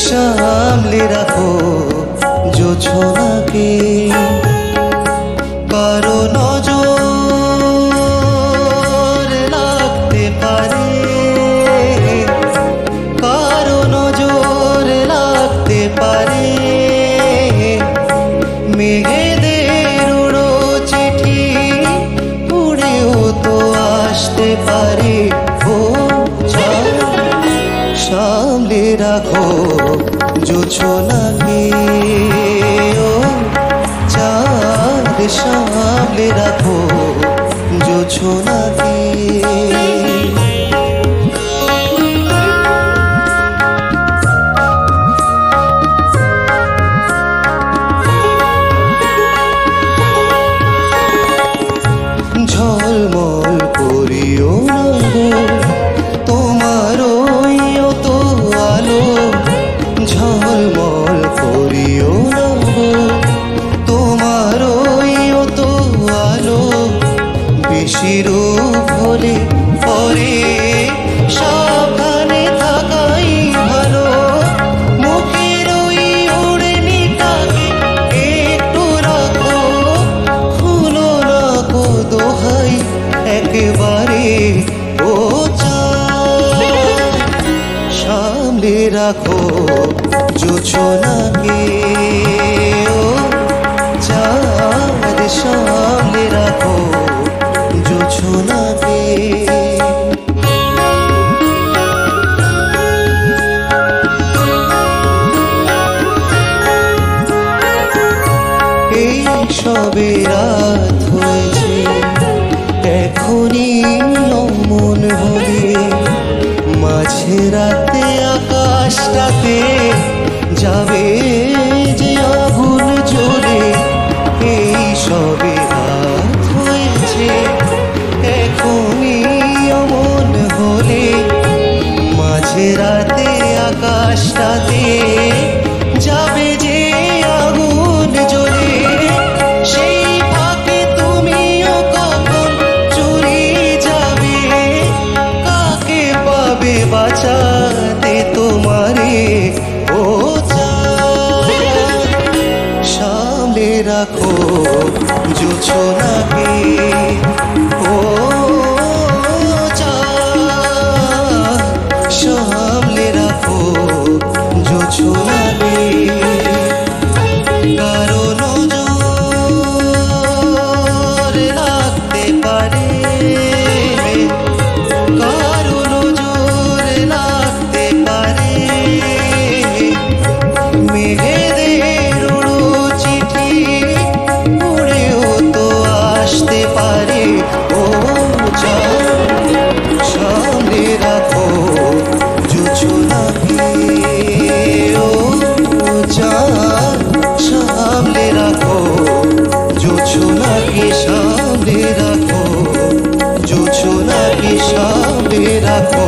সামলে রাখো জোছনাকে, কারো নজর লাগতে পারে, কারো নজর লাগতে পারে। মেঘেদের উড়ো চিঠি উড়েও তো আসতে পারে। ও সামলে রাখো জোছনাকে, ও চাঁদ সামলে রাখো জোছনাকে। ঝলমল করিও না তোমার তো আলো, ঝলমল করিও না তোমার তো আলো। বেশি রূপ হলে পরে সাবধানে থাকাই ভালো। মুখের ওই ওড়নিটাকে একটু রাখো, খুলো না গো দোহাই একেবারে। ও সামলে রাখো জোছনাকে, ও চাঁদ সামলে রাখো জোছনাকে। এই সবে রাত হয়েছে, এখনই অমন হলে মাঝে রাতে আকাশটাতে যাবে যে আগুন জ্বলে। এই সবে রাত হয়েছে, এখনই অমন হলে মাঝে রাতে আকাশটাতে যাবে যে আগুন জ্বলে। সেই ফাঁকে তুমিও কখন চুরি যাবে, কাকে পাবে বাঁচাতে তোমারে। ও সামলে রাখো জোছনাকে, ও সামলে রাখো জোছনাকে। কারো নজর লাগতে পারে, কারো নজর লাগতে পারে। মেঘেদের উড়ো চিঠি উড়েও তো আসতে পারে। ও সামলে রাখো জোছনাকে, ও সামলে রাখো জোছনাকে, সামলে রাখো জোছনাকে, সামলে রাখো।